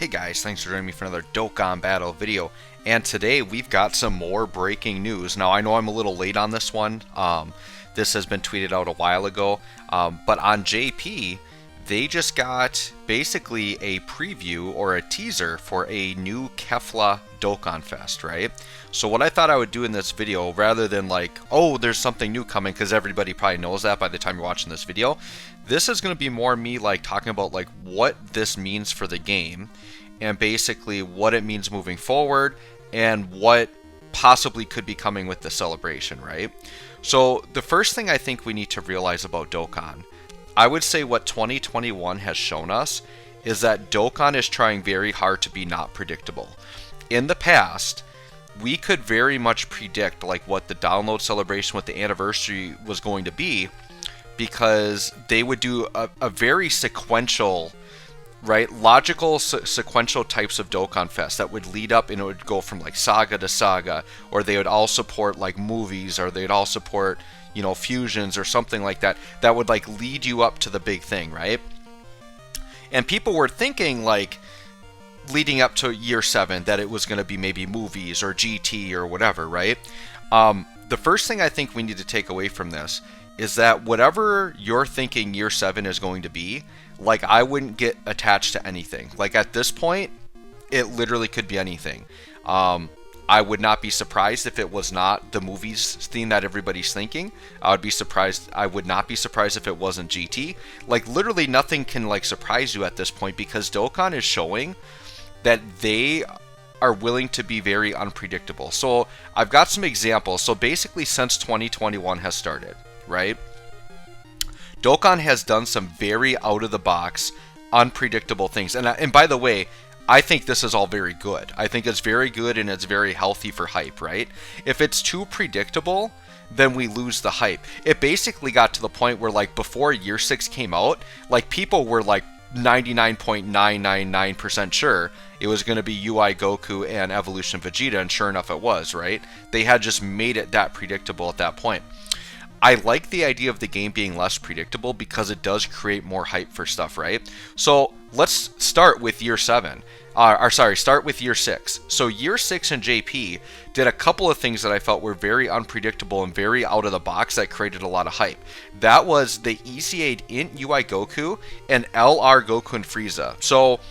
Hey guys, thanks for joining me for another Dokkan Battle video. And today we've got some more breaking news. Now I know I'm a little late on this one. This has been tweeted out a while ago. But on JP, they just got basically a preview or a teaser for a new Kefla Dokkanfest, right? So what I thought I would do in this video, rather than like, oh, there's something new coming, because everybody probably knows that by the time you're watching this video, this is going to be more me like talking about like what this means for the game, and basically what it means moving forward, and what possibly could be coming with the celebration, right? So the first thing I think we need to realize about Dokkan, I would say what 2021 has shown us is that Dokkan is trying very hard to be not predictable. In the past, we could very much predict like what the download celebration with the anniversary was going to be, because they would do a very sequential, right, logical sequential types of Dokkanfest that would lead up, and it would go from like saga to saga, or they would all support like movies, or they'd all support, you know, fusions or something like that, that would like lead you up to the big thing, right? And people were thinking like leading up to year 7 that it was going to be maybe movies or GT or whatever, right? The first thing I think we need to take away from this is that whatever you're thinking year 7 is going to be, like, I wouldn't get attached to anything. Like at this point, it literally could be anything. I would not be surprised if it was not the movies theme that everybody's thinking. I would not be surprised if it wasn't GT. Like literally nothing can like surprise you at this point, because Dokkan is showing that they are willing to be very unpredictable. So I've got some examples. So basically since 2021 has started, right, Dokkan has done some very out of the box, unpredictable things. And by the way, I think this is all very good. I think it's very good, and it's very healthy for hype, right? If it's too predictable, then we lose the hype. It basically got to the point where like before year 6 came out, like people were like 99.999% sure it was going to be UI Goku and Evolution Vegeta, and sure enough it was, right? They had just made it that predictable at that point. I like the idea of the game being less predictable because it does create more hype for stuff, right? So let's start with year 7. Start with year 6. So year 6 and JP did a couple of things that I felt were very unpredictable and very out of the box that created a lot of hype. that was they ECA'd in UI Goku and LR Goku and Frieza. So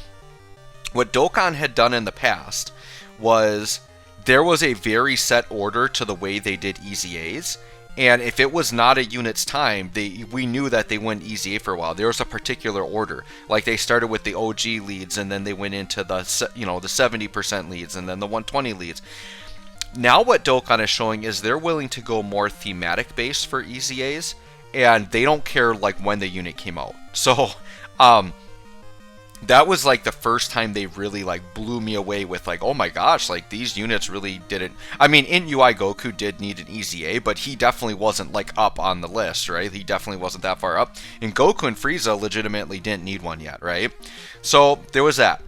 what Dokkan had done in the past was there was a very set order to the way they did EZAs. And if it was not a unit's time, we knew that they went EZA for a while. There was a particular order. Like they started with the OG leads, and then they went into the, the 70% leads, and then the 120 leads. Now what Dokkan is showing is they're willing to go more thematic based for EZAs, and they don't care like when the unit came out. So that was like the first time they really like blew me away with like, oh my gosh, like these units really didn't. I mean, in UI Goku did need an EZA, but he definitely wasn't like up on the list, right? He definitely wasn't that far up. And Goku and Frieza legitimately didn't need one yet, right? So there was that.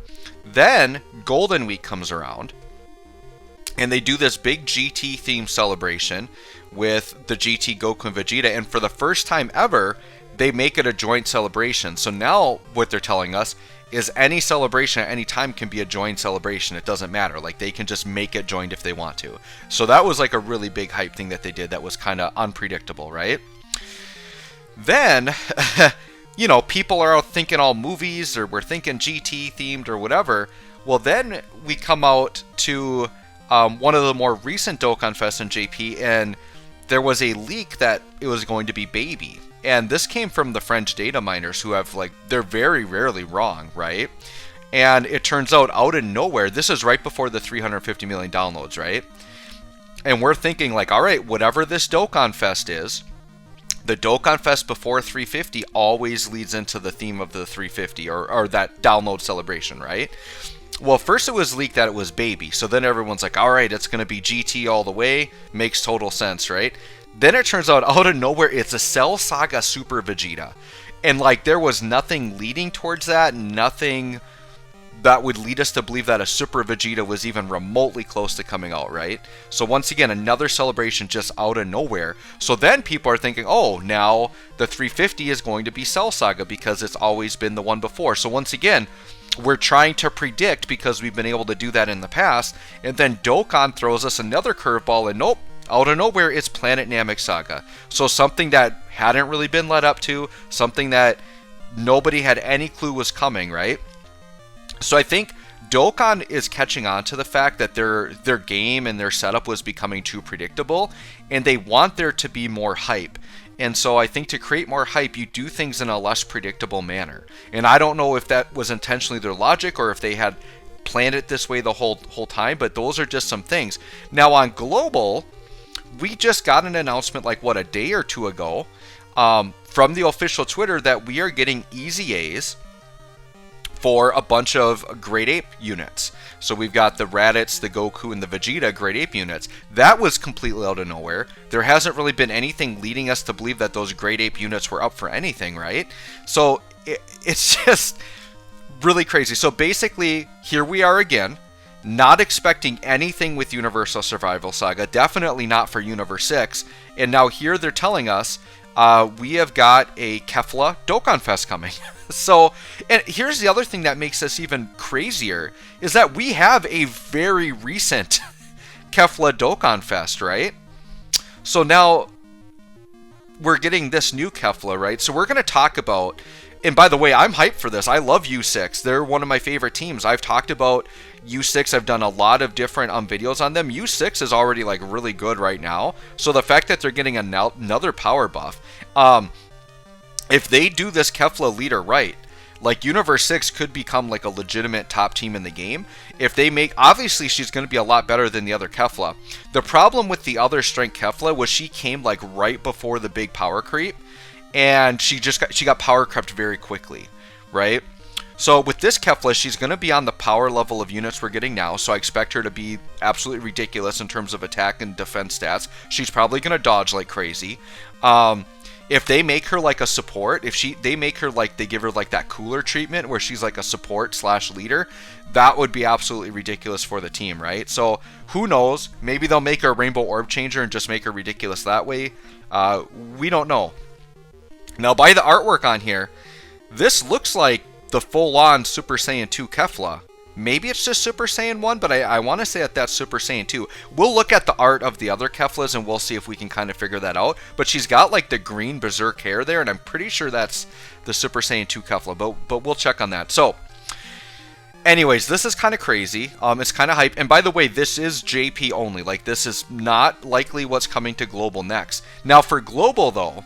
Then Golden Week comes around, and they do this big GT themed celebration with the GT Goku and Vegeta, and for the first time ever, they make it a joint celebration. So now what they're telling us is any celebration at any time can be a joint celebration. It doesn't matter. Like they can just make it joined if they want to. So that was like a really big hype thing that they did that was kind of unpredictable, right? Then, people are out thinking all movies, or we're thinking GT themed or whatever. Well, then we come out to one of the more recent Dokkanfest in JP, and there was a leak that it was going to be Baby. And this came from the French data miners, who have they're very rarely wrong, right? And it turns out of nowhere, this is right before the 350 million downloads, right? And we're thinking like, all right, whatever this Dokkanfest is, the Dokkanfest before 350 always leads into the theme of the 350 or that download celebration, right? Well, first it was leaked that it was Baby. So then everyone's like, all right, it's going to be GT all the way. Makes total sense, right? Then it turns out of nowhere, it's a Cell Saga Super Vegeta. And there was nothing leading towards that, nothing that would lead us to believe that a Super Vegeta was even remotely close to coming out, right? So once again, another celebration just out of nowhere. So then people are thinking, oh, now the 350 is going to be Cell Saga because it's always been the one before. So once again, we're trying to predict because we've been able to do that in the past, and then Dokkan throws us another curveball, and nope, out of nowhere, it's Planet Namek Saga. So something that hadn't really been led up to, something that nobody had any clue was coming, right? So I think Dokkan is catching on to the fact that their game and their setup was becoming too predictable, and they want there to be more hype. And so I think to create more hype, you do things in a less predictable manner. And I don't know if that was intentionally their logic or if they had planned it this way the whole time, but those are just some things. Now on Global, we just got an announcement like, what, a day or two ago from the official Twitter that we are getting Easy A's for a bunch of Great Ape units. So we've got the Raditz, the Goku, and the Vegeta Great Ape units. That was completely out of nowhere. There hasn't really been anything leading us to believe that those Great Ape units were up for anything, right? So it's just really crazy. So basically, here we are again, not expecting anything with Universal Survival Saga, definitely not for Universe 6, and now here they're telling us we have got a Kefla Dokkanfest coming. So, and here's the other thing that makes this even crazier, is that we have a very recent Kefla Dokkanfest, right? So now we're getting this new Kefla, right? So we're going to talk about, and by the way, I'm hyped for this. I love U6. They're one of my favorite teams. I've talked about U6. I've done a lot of different videos on them. U6 is already like really good right now. So the fact that they're getting another power buff, if they do this Kefla leader right, like Universe 6 could become like a legitimate top team in the game. If they make, obviously she's going to be a lot better than the other Kefla. The problem with the other strength Kefla was she came like right before the big power creep, and she got power crept very quickly, right? So with this Kefla, she's going to be on the power level of units we're getting now, so I expect her to be absolutely ridiculous in terms of attack and defense stats. She's probably going to dodge like crazy. If they make her like a support, if they make her like, they give her like that cooler treatment where she's like a support / leader, that would be absolutely ridiculous for the team, right? So who knows? Maybe they'll make her a Rainbow Orb Changer and just make her ridiculous that way. We don't know. Now by the artwork on here, this looks like the full-on Super Saiyan 2 Kefla. Maybe it's just Super Saiyan 1, but I want to say that that's Super Saiyan 2. We'll look at the art of the other Keflas and we'll see if we can kind of figure that out. But she's got like the green berserk hair there, and I'm pretty sure that's the Super Saiyan 2 Kefla, but we'll check on that. So, anyways, this is kind of crazy. It's kind of hype. And by the way, this is JP only. Like, this is not likely what's coming to Global next. Now, for Global, though,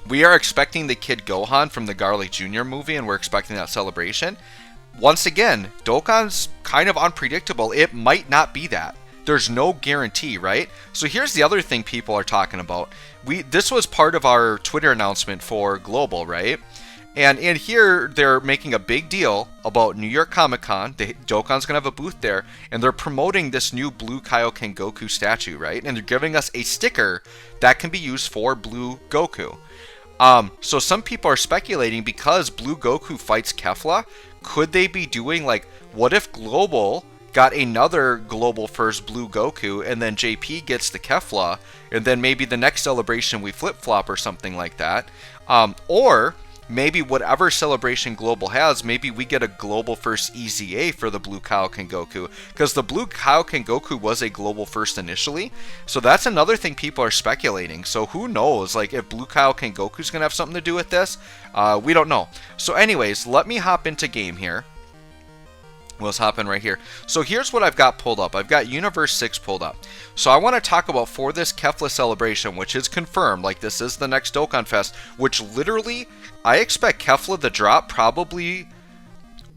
we are expecting the Kid Gohan from the Garlic Jr. movie, and we're expecting that celebration. Once again, Dokkan's kind of unpredictable. It might not be that. There's no guarantee, right? So here's the other thing people are talking about. This was part of our Twitter announcement for Global, right? And in here, they're making a big deal about New York Comic Con. Dokkan's going to have a booth there, and they're promoting this new Blue Kaioken Goku statue, right? And they're giving us a sticker that can be used for Blue Goku. So some people are speculating, because Blue Goku fights Kefla, could they be doing like, what if Global got another Global first Blue Goku, and then JP gets the Kefla, and then maybe the next celebration we flip-flop or something like that? Or maybe whatever celebration Global has, maybe we get a Global first EZA for the Blue Kaioken Goku, because the Blue Kaioken Goku was a Global first initially. So that's another thing people are speculating. So who knows, like, if Blue Kaioken Goku's gonna have something to do with this? We don't know. So anyways, let me hop into game here. Let's hop in right here. So here's what I've got pulled up. I've got Universe 6 pulled up. So I want to talk about, for this Kefla celebration, which is confirmed, like this is the next Dokkanfest, which literally, I expect Kefla to drop probably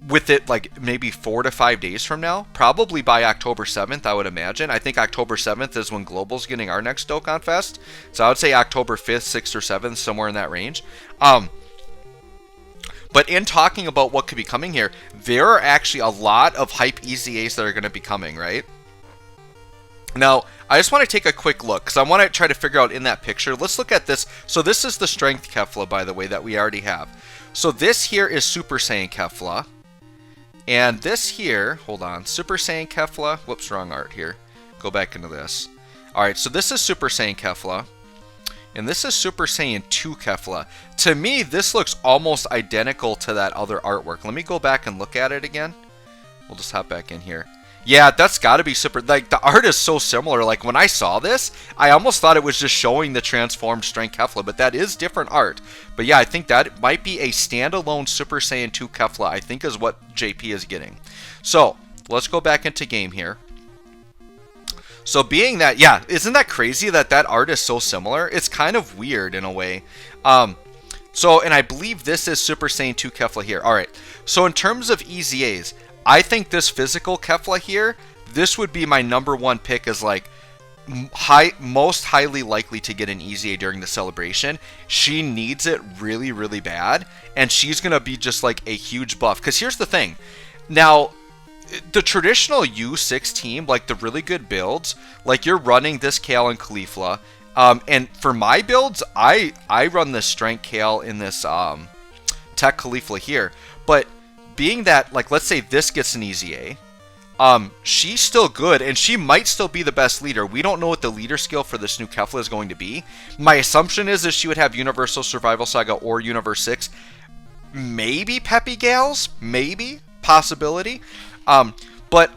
with it like maybe 4 to 5 days from now. Probably by October 7th, I would imagine. I think October 7th is when Global's getting our next Dokkanfest. So I would say October 5th, 6th, or 7th, somewhere in that range. But in talking about what could be coming here, there are actually a lot of hype EZAs that are going to be coming, right? Now, I just want to take a quick look, because I want to try to figure out in that picture. Let's look at this. So this is the Strength Kefla, by the way, that we already have. So this here is Super Saiyan Kefla. And this here, hold on, Super Saiyan Kefla. Whoops, wrong art here. Go back into this. Alright, so this is Super Saiyan Kefla. And this is Super Saiyan 2 Kefla. To me, this looks almost identical to that other artwork. Let me go back and look at it again. We'll just hop back in here. Yeah, that's got to be super... Like, the art is so similar. Like, when I saw this, I almost thought it was just showing the transformed strength Kefla, but that is different art. But yeah, I think that might be a standalone Super Saiyan 2 Kefla, I think is what JP is getting. So, let's go back into game here. So being that, yeah, isn't that crazy that that art is so similar? It's kind of weird in a way. So, and I believe this is Super Saiyan 2 Kefla here. All right, so in terms of EZAs, I think this physical Kefla here, this would be my #1 pick as like most highly likely to get an EZA during the celebration. She needs it really, really bad, and she's going to be just like a huge buff. Because here's the thing. Now, the traditional U6 team, like the really good builds, like you're running this Kale and Kefla, and for my builds, I run this Strength Kale in this Tech Kefla here, but being that, like, let's say this gets an EZA, she's still good, and she might still be the best leader. We don't know what the leader skill for this new Kefla is going to be. My assumption is that she would have Universal Survival Saga or Universe 6, maybe Peppy Gals, maybe, possibility. But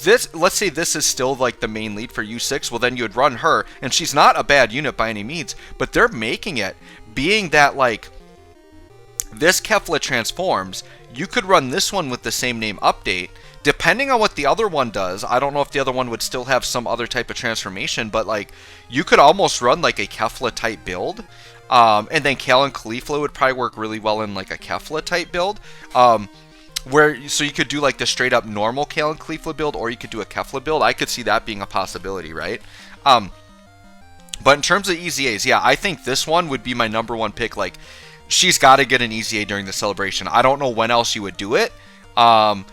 this, let's say this is still like the main lead for U6, well then you would run her, and she's not a bad unit by any means, but they're making it, being that like this Kefla transforms, you could run this one with the same name update, depending on what the other one does. I don't know if the other one would still have some other type of transformation, but like you could almost run like a Kefla type build, and then Kale and Kefla would probably work really well in like a Kefla type build, so you could do like the straight up normal Kale and Kefla build, or you could do a Kefla build. I could see that being a possibility, right? But in terms of EZAs, yeah, I think this one would be my #1 pick. Like, she's got to get an EZA during the celebration. I don't know when else you would do it, and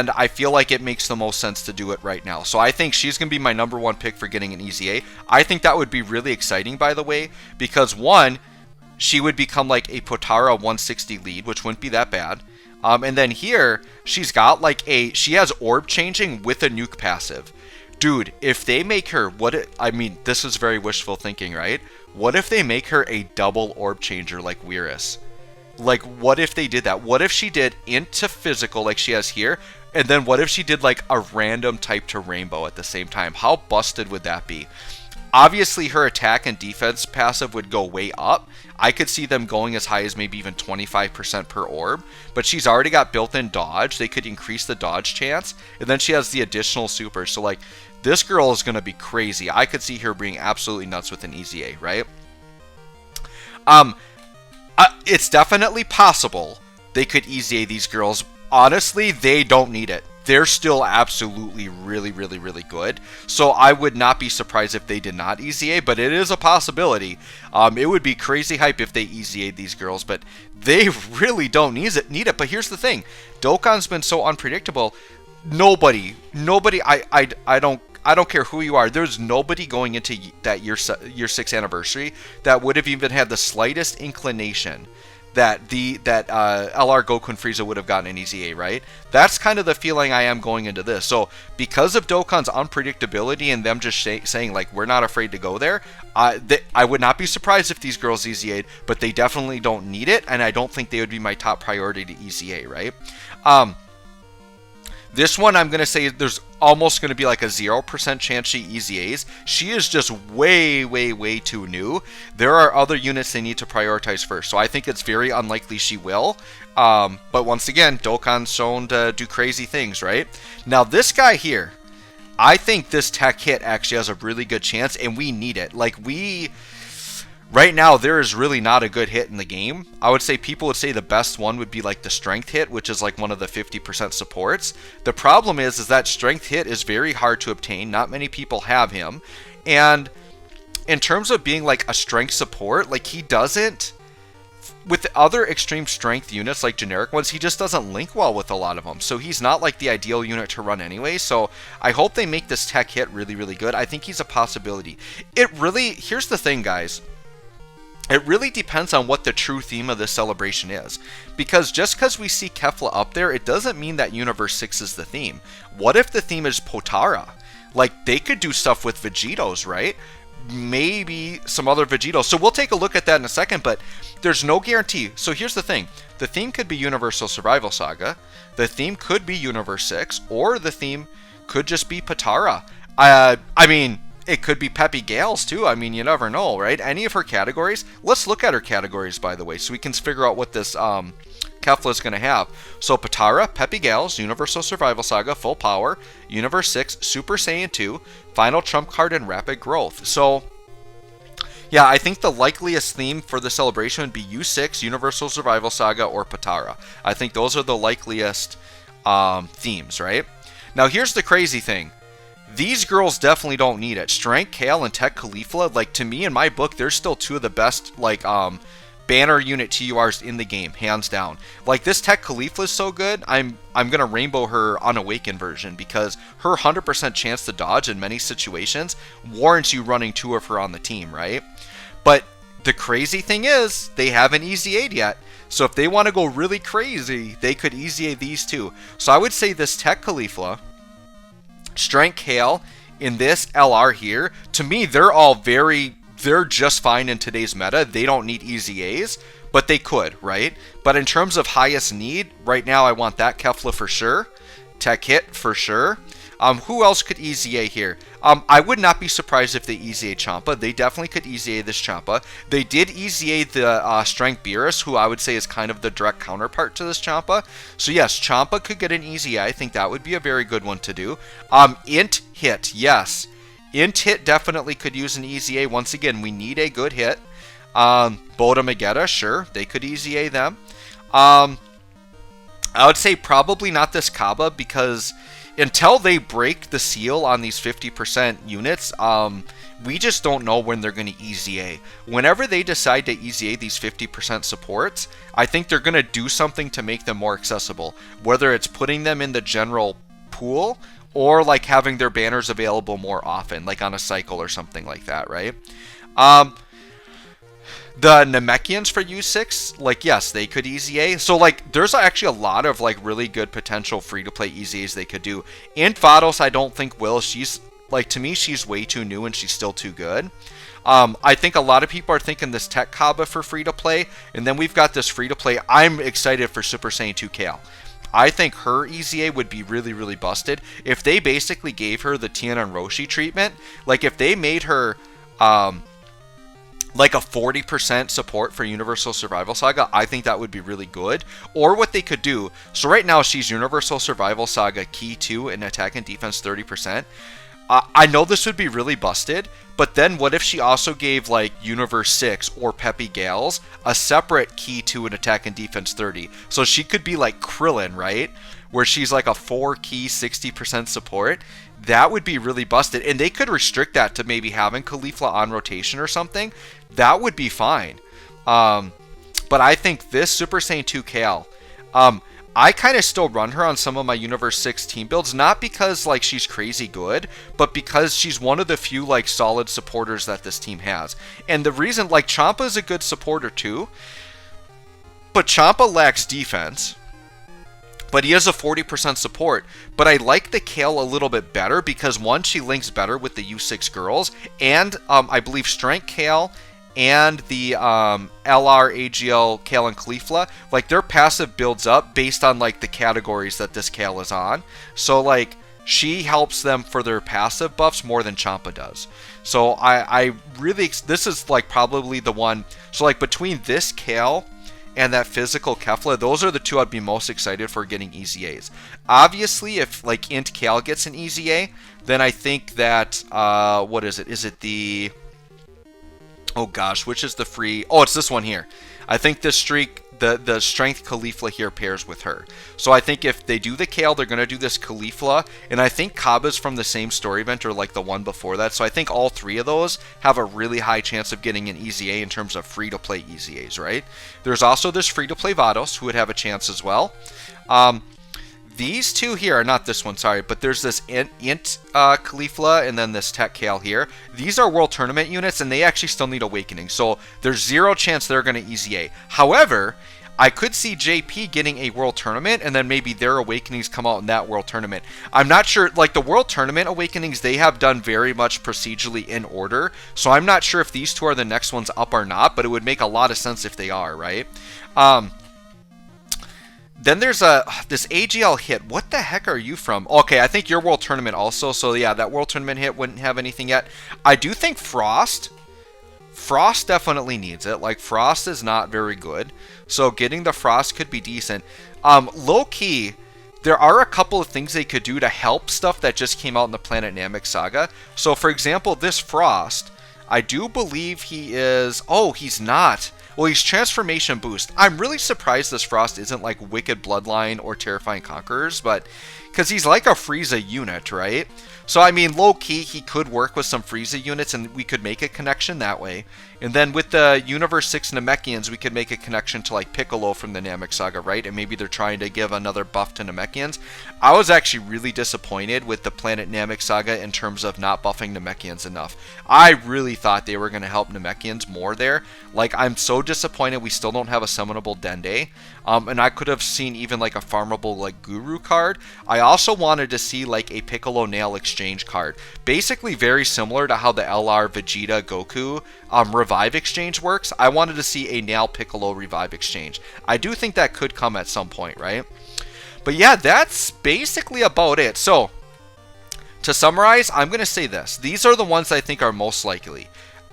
I feel like it makes the most sense to do it right now. So I think she's going to be my #1 pick for getting an EZA. I think that would be really exciting, by the way, because one, she would become like a Potara 160 lead, which wouldn't be that bad. And then here, she's got like she has orb changing with a nuke passive. Dude, if they make her, I mean, this is very wishful thinking, right? What if they make her a double orb changer like Weirus? Like, what if they did that? What if she did into physical like she has here? And then what if she did like a random type to rainbow at the same time? How busted would that be? Obviously, her attack and defense passive would go way up. I could see them going as high as maybe even 25% per orb, but she's already got built-in dodge. They could increase the dodge chance, and then she has the additional super. So, like, this girl is going to be crazy. I could see her being absolutely nuts with an EZA, right? It's definitely possible they could EZA these girls. Honestly, they don't need it. They're still absolutely really, really, really good. So I would not be surprised if they did not EZA, but it is a possibility. It would be crazy hype if they EZA'd these girls, but they really don't need it. But here's the thing. Dokkan's been so unpredictable. Nobody, I don't care who you are. There's nobody going into that year 6 anniversary that would have even had the slightest inclination that LR Goku and Frieza would have gotten an EZA, right? That's kind of the feeling I am going into this. So because of Dokkan's unpredictability and them just saying like we're not afraid to go there, I would not be surprised if these girls EZA'd, but they definitely don't need it, and I don't think they would be my top priority to EZA, right? This one, I'm going to say there's almost going to be like a 0% chance she EZAs. She is just way, way, way too new. There are other units they need to prioritize first. So I think it's very unlikely she will. But once again, Dokkan's shown to do crazy things, right? Now, this guy here, I think this tech hit actually has a really good chance, and we need it. Like, right now, there is really not a good hit in the game. I would say people would say the best one would be like the strength hit, which is like one of the 50% supports. The problem is that strength hit is very hard to obtain. Not many people have him. And in terms of being like a strength support, like he doesn't, with the other extreme strength units, like generic ones, he just doesn't link well with a lot of them. So he's not like the ideal unit to run anyway. So I hope they make this tech hit really, really good. I think he's a possibility. Here's the thing, guys. It really depends on what the true theme of this celebration is. Because just because we see Kefla up there, it doesn't mean that Universe 6 is the theme. What if the theme is Potara? Like, they could do stuff with Vegetos, right? maybe some other Vegetos. So we'll take a look at that in a second, but there's no guarantee. So here's the thing. The theme could be Universal Survival Saga. The theme could be Universe 6, or the theme could just be Potara. I mean, it could be Peppy Gales too. I mean, you never know, right? Any of her categories. Let's look at her categories, by the way, so we can figure out what this Kefla is going to have. So Potara, Peppy Gales, Universal Survival Saga, Full Power, Universe 6, Super Saiyan 2, Final Trump Card, and Rapid Growth. So yeah, I think the likeliest theme for the celebration would be U6, Universal Survival Saga, or Potara. I think those are the likeliest themes, right? Now here's the crazy thing. These girls definitely don't need it. Strength, Kale, and Tech Caulifla, like, to me, in my book, they're still two of the best, like, banner unit TURs in the game, hands down. Like, this Tech Caulifla is so good, I'm gonna rainbow her Unawakened version, because her 100% chance to dodge in many situations warrants you running two of her on the team, right? But the crazy thing is, they haven't Easy Aid yet. So if they want to go really crazy, they could Easy Aid these two. So I would say this Tech Caulifla, Strength Kale, in this LR here, to me, they're just fine in today's meta. They don't need Easy A's, but they could, right? But in terms of highest need, right now I want that Kefla for sure. Tech Hit for sure. Who else could Easy A here? I would not be surprised if they Easy A Champa. They definitely could Easy A this Champa. They did Easy A the Strength Beerus, who I would say is kind of the direct counterpart to this Champa. So yes, Champa could get an Easy A. I think that would be a very good one to do. Int Hit, yes. Int Hit definitely could use an Easy A. Once again, we need a good hit. Boda Magetta, sure, they could Easy A them. I would say probably not this Kaba, because until they break the seal on these 50% units, we just don't know when they're going to Easy A. Whenever they decide to Easy A these 50% supports, I think they're going to do something to make them more accessible. Whether it's putting them in the general pool, or like having their banners available more often, like on a cycle or something like that, right? The Namekians for U6, like, yes, they could Easy A. So, like, there's actually a lot of, like, really good potential free-to-play Easy A's they could do. Int Vados, I don't think will. She's, like, to me, she's way too new and she's still too good. I think a lot of people are thinking this Tech Kaba for free-to-play, and then we've got this free-to-play. I'm excited for Super Saiyan 2 Kale. I think her Easy A would be really, really busted. If they basically gave her the Tianan Roshi treatment, like, if they made her, like a 40% support for Universal Survival Saga, I think that would be really good. Or what they could do, so right now she's Universal Survival Saga Key 2 and Attack and Defense 30%. I know this would be really busted, but then what if she also gave like Universe 6 or Peppy Gales a separate Key 2 and Attack and Defense 30? So she could be like Krillin, right? Where she's like a 4 key 60% support. That would be really busted. And they could restrict that to maybe having Caulifla on rotation or something. That would be fine. But I think this Super Saiyan 2 Kale, I kind of still run her on some of my Universe 6 team builds, not because like she's crazy good, but because she's one of the few like solid supporters that this team has. And the reason, like, Champa is a good supporter too, but Champa lacks defense. But he has a 40% support. But I like the Kale a little bit better because, one, she links better with the U6 girls, and I believe Strength Kale and the LR, AGL, Kale, and Caulifla, like, their passive builds up based on like the categories that this Kale is on. So like, she helps them for their passive buffs more than Champa does. So I really, this is like probably the one. So like, between this Kale and that physical Kefla, those are the two I'd be most excited for getting Easy A's. Obviously, if like Int Kale gets an Easy A, then I think that, what is it? Is it the, oh gosh, which is the free? Oh, it's this one here. I think this streak, the Strength Caulifla here pairs with her. So I think if they do the Kale, they're going to do this Caulifla. And I think Kaba's from the same story event or like the one before that. So I think all three of those have a really high chance of getting an Easy A in terms of free-to-play Easy A's, right? There's also this free-to-play Vados who would have a chance as well. These two here are not this one, sorry, but there's this Int Caulifla and then this Tech Kale here. These are World Tournament units, and they actually still need Awakening. So there's zero chance they're going to Easy A. However, I could see JP getting a World Tournament, and then maybe their Awakenings come out in that World Tournament. I'm not sure, like the World Tournament Awakenings, they have done very much procedurally in order, so I'm not sure if these two are the next ones up or not, but it would make a lot of sense if they are, right? Then there's this AGL hit. What the heck are you from? Okay, I think your World Tournament also, so yeah, that World Tournament hit wouldn't have anything yet. I do think Frost definitely needs it. Like, Frost is not very good. So getting the Frost could be decent. Low-key, there are a couple of things they could do to help stuff that just came out in the Planet Namek Saga. So, for example, this Frost, I do believe he is... Oh, he's not. Well, he's Transformation Boost. I'm really surprised this Frost isn't like Wicked Bloodline or Terrifying Conquerors, but... Because he's like a Frieza unit, right? So, I mean, low-key, he could work with some Frieza units, and we could make a connection that way. And then with the Universe 6 Namekians, we could make a connection to, like, Piccolo from the Namek Saga, right? And maybe they're trying to give another buff to Namekians. I was actually really disappointed with the Planet Namek Saga in terms of not buffing Namekians enough. I really thought they were going to help Namekians more there. Like, I'm so disappointed we still don't have a summonable Dende. And I could have seen even, like, a farmable, like, Guru card. I also wanted to see, like, a Piccolo Nail exchange card. Basically very similar to how the LR Vegeta Goku Revive exchange works. I wanted to see a Nail Piccolo Revive exchange. I do think that could come at some point, right? But yeah, that's basically about it. So, to summarize, I'm going to say this. These are the ones I think are most likely.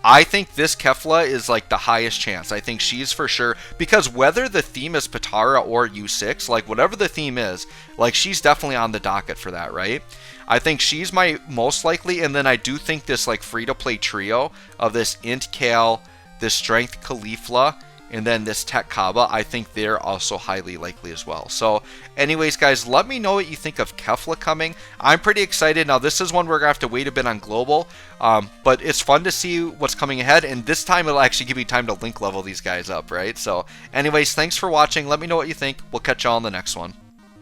I think this Kefla is like the highest chance. I think she's for sure, because whether the theme is Patara or U6, like whatever the theme is, like she's definitely on the docket for that, right? I think she's my most likely, and then I do think this like free-to-play trio of this Int Kale, this Strength Caulifla, and then this Tech Kaba, I think they're also highly likely as well. So anyways, guys, let me know what you think of Kefla coming. I'm pretty excited. Now, this is one we're going to have to wait a bit on Global, but it's fun to see what's coming ahead, and this time it'll actually give me time to link level these guys up, right? So anyways, thanks for watching. Let me know what you think. We'll catch y'all on the next one.